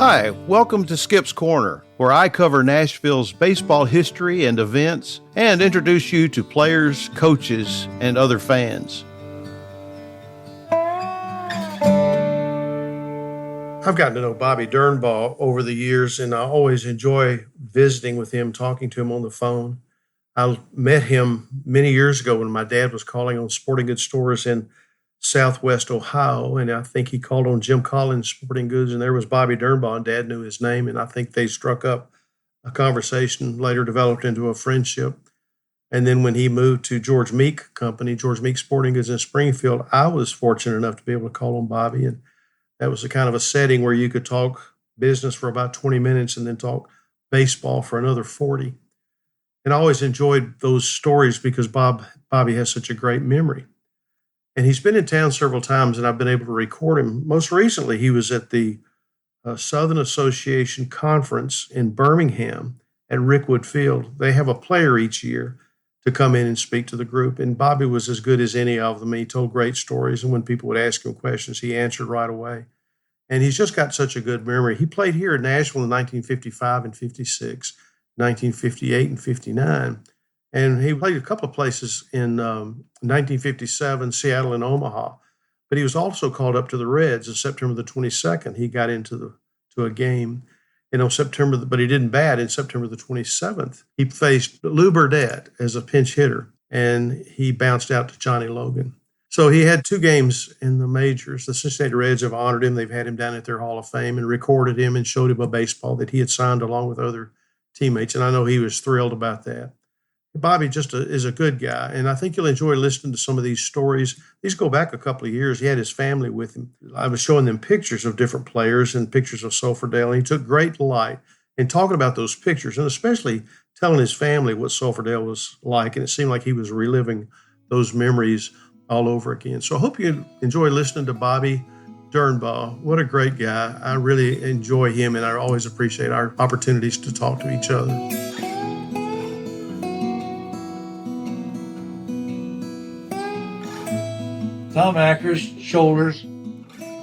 Hi, welcome to Skip's Corner, where I cover Nashville's baseball history and events and introduce you to players, coaches, and other fans. I've gotten to know Bobby Durnbaugh over the years, and I always enjoy visiting with him, talking to him on the phone. I met him many years ago when my dad was calling on sporting goods stores in Southwest Ohio, and I think he called on Jim Collins Sporting Goods, and there was Bobby Durnbaugh, and Dad knew his name, and I think they struck up a conversation, later developed into a friendship. And then when he moved to George Meek Company, George Meek Sporting Goods in Springfield, I was fortunate enough to be able to call on Bobby, and that was a kind of a setting where you could talk business for about 20 minutes and then talk baseball for another 40. And I always enjoyed those stories because Bobby has such a great memory. And he's been in town several times, and I've been able to record him. Most recently, he was at the Southern Association Conference in Birmingham at Rickwood Field. They have a player each year to come in and speak to the group, and Bobby was as good as any of them. He told great stories, and when people would ask him questions, he answered right away. And he's just got such a good memory. He played here in Nashville in 1955 and 56, 1958 and 59. And he played a couple of places in 1957, Seattle and Omaha. But he was also called up to the Reds on September the 22nd. He got into a game. And on September, but he didn't bat. In September the 27th, he faced Lou Burdett as a pinch hitter, and he bounced out to Johnny Logan. So he had 2 games in the majors. The Cincinnati Reds have honored him. They've had him down at their Hall of Fame and recorded him and showed him a baseball that he had signed along with other teammates. And I know he was thrilled about that. Bobby just is a good guy, and I think you'll enjoy listening to some of these stories. These go back a couple of years. He had his family with him. I was showing them pictures of different players and pictures of Sulphur Dell, and he took great delight in talking about those pictures and especially telling his family what Sulphur Dell was like, and it seemed like he was reliving those memories all over again. So I hope you enjoy listening to Bobby Durnbaugh. What a great guy. I really enjoy him, and I always appreciate our opportunities to talk to each other. Tom Acker's shoulders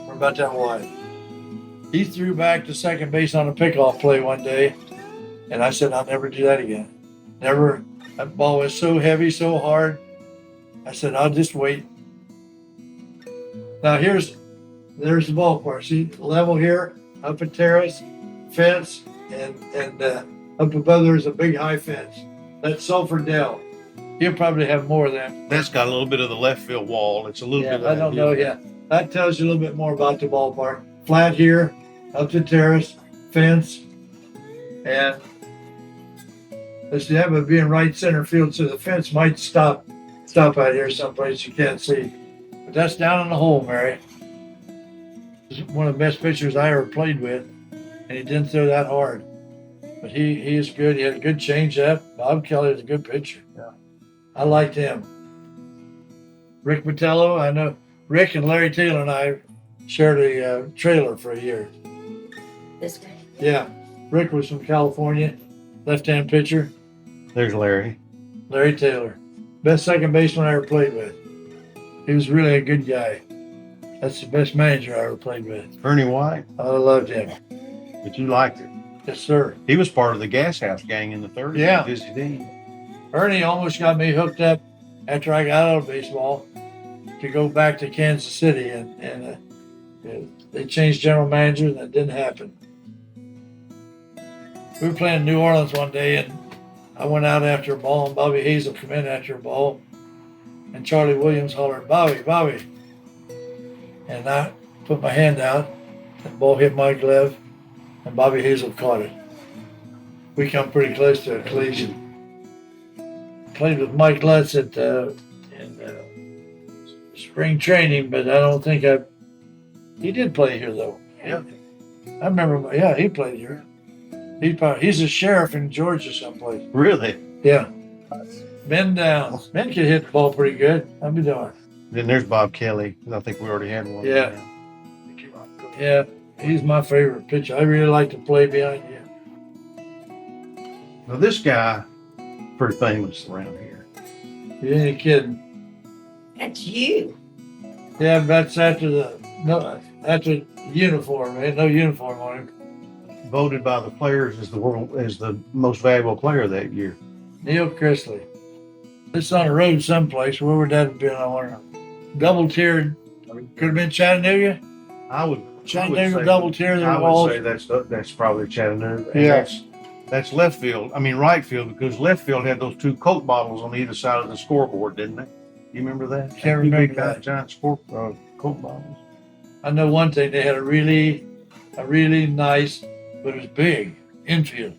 were about that wide. He threw back to second base on a pickoff play one day, and I said, I'll never do that again. Never. That ball was so heavy, so hard. I said, I'll just wait. Now there's the ballpark. See, level here, up a terrace, fence, and up above there's a big high fence. That's Sulphur Dell. He'll probably have more of that. That's got a little bit of the left field wall. It's a little bit of I don't know yet. That tells you a little bit more about the ballpark. Flat here, up the terrace, fence, and let's see, that would be in right center field, so the fence might stop out here someplace you can't see. But that's down in the hole, Mary. This is one of the best pitchers I ever played with, and he didn't throw that hard. But he is good. He had a good changeup. Bob Kelly is a good pitcher. Yeah. I liked him. Rick Botello, I know Rick and Larry Taylor and I shared a trailer for a year. This guy? Yeah. Rick was from California, left-hand pitcher. There's Larry. Larry Taylor. Best second baseman I ever played with. He was really a good guy. That's the best manager I ever played with. Ernie White. I loved him. But you liked it. Yes, sir. He was part of the Gas House gang in the 30s. Yeah. Dizzy Dean. Ernie almost got me hooked up after I got out of baseball to go back to Kansas City, and they changed general manager, and that didn't happen. We were playing in New Orleans one day, and I went out after a ball, and Bobby Hazel came in after a ball, and Charlie Williams hollered, Bobby, Bobby. And I put my hand out, and the ball hit my glove, and Bobby Hazel caught it. We come pretty close to a collision. Played with Mike Lutz in spring training, but I don't think he did play here though. Yeah. I remember, he played here. He's a sheriff in Georgia someplace. Really? Yeah. Ben Downs. Ben could hit the ball pretty good. I'll be darned. Then there's Bob Kelly. I think we already had one. Yeah. Yeah, he's my favorite pitcher. I really like to play behind him. Now this guy, pretty famous around here. You ain't kidding. That's you. Yeah, that's after the uniform. There ain't no uniform on him. voted by the players as the most valuable player that year? Neil Chrisley. This on the road someplace. Where would that have been? I wonder. Double tiered. Could have been Chattanooga. Chattanooga double tier. I would say that's probably Chattanooga. And Yeah. That's left field. I mean right field, because left field had those two Coke bottles on either side of the scoreboard, didn't they? You remember that? Can't Two remember big that. giant Coke bottles. I know one thing. They had a really nice, but it was big infield.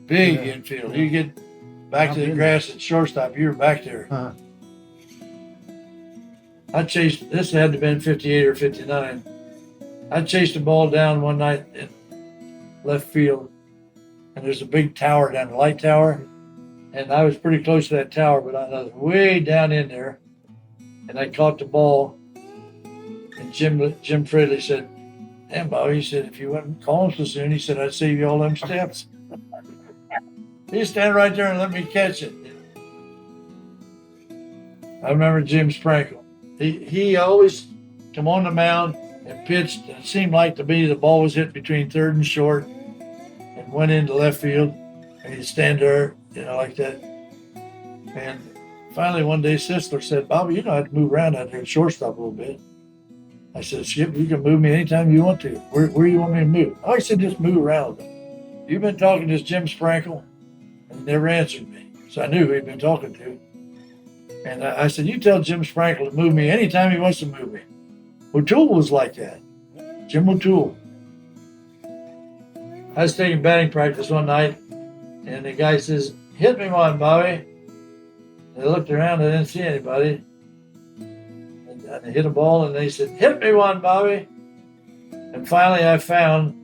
Big Yeah. infield. You get back to the I've been grass at shortstop. You were back there. Huh. I chased. This had to have been 58 or 59. I chased the ball down one night in left field, and there's a big tower down, the light tower, and I was pretty close to that tower, but I was way down in there, and I caught the ball, and Jim Fridley said, "Damn, Bobby," he said, "if you wouldn't call him so soon," he said, "I'd save you all them steps." He stand right there and let me catch it. I remember Jim Sprankle. He always come on the mound and pitched. It seemed like to me the ball was hit between third and short and went into left field. And he'd stand there, like that. And finally one day Sisler said, "Bobby, you know I have to move around out there at shortstop a little bit." I said, "Skip, you can move me anytime you want to. Where do you want me to move?" "Oh," he said, "just move around." "You've been talking to this Jim Sprankle?" And he never answered me. So I knew who he'd been talking to. And I said, "You tell Jim Sprankle to move me anytime he wants to move me." O'Toole was like that. Jim O'Toole. I was taking batting practice one night, and the guy says, "Hit me one, Bobby." And I looked around, I didn't see anybody. And I hit a ball, and they said, "Hit me one, Bobby." And finally I found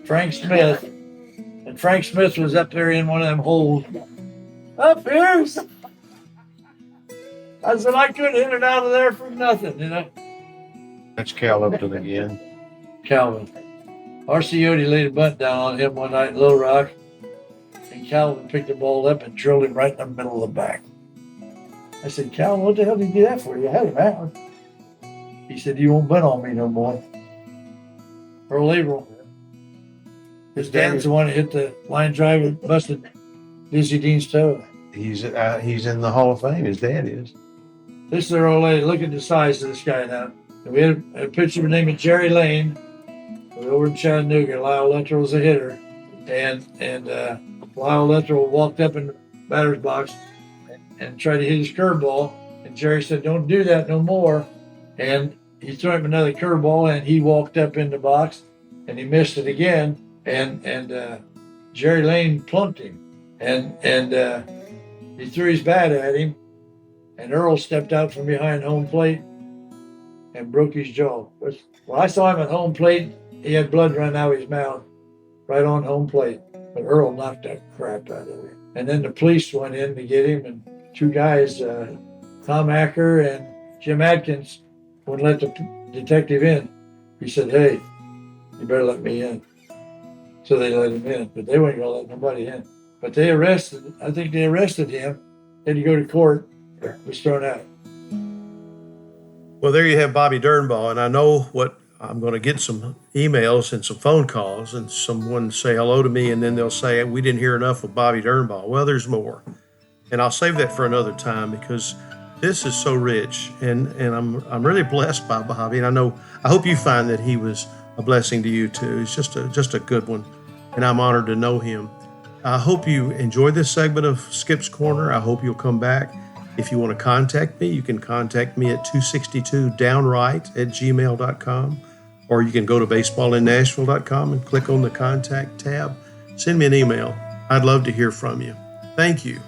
Frank Smith. And Frank Smith was up there in one of them holes. "Up here?" I said, "I couldn't hit it out of there for nothing, That's Cal Upton again. Calvin. Arciotti laid a bunt down on him one night in Little Rock, and Calvin picked the ball up and drilled him right in the middle of the back. I said, "Calvin, what the hell did you do that for? You had him out." He said, "You won't bunt on me no more." Earl Averill. His dad's the one that hit the line drive and busted Dizzy Dean's toe. He's in the Hall of Fame. His dad is. This is their old lady. Look at the size of this guy now. And we had a pitcher named Jerry Lane. We were over in Chattanooga. Lyle Luttrell was a hitter. And Lyle Luttrell walked up in the batter's box and tried to hit his curveball. And Jerry said, "Don't do that no more." And he threw him another curveball, and he walked up in the box, and he missed it again. And Jerry Lane plunked him. And he threw his bat at him. And Earl stepped out from behind home plate and broke his jaw. When I saw him at home plate, he had blood running out of his mouth right on home plate. But Earl knocked that crap out of him. And then the police went in to get him, and two guys, Tom Acker and Jim Adkins, wouldn't let the detective in. He said, "Hey, you better let me in." So they let him in, but they weren't going to let nobody in. But I think they arrested him, had to go to court, was thrown out. Well, there you have Bobby Durnbaugh, and I know what I'm going to get some emails and some phone calls, and someone say hello to me, and then they'll say, "We didn't hear enough of Bobby Durnbaugh." Well, there's more, and I'll save that for another time because this is so rich, and I'm really blessed by Bobby, and I hope you find that he was a blessing to you too. He's just a good one, and I'm honored to know him. I hope you enjoyed this segment of Skip's Corner. I hope you'll come back. If you want to contact me, you can contact me at 262downright@gmail.com, or you can go to baseballinnashville.com and click on the contact tab. Send me an email. I'd love to hear from you. Thank you.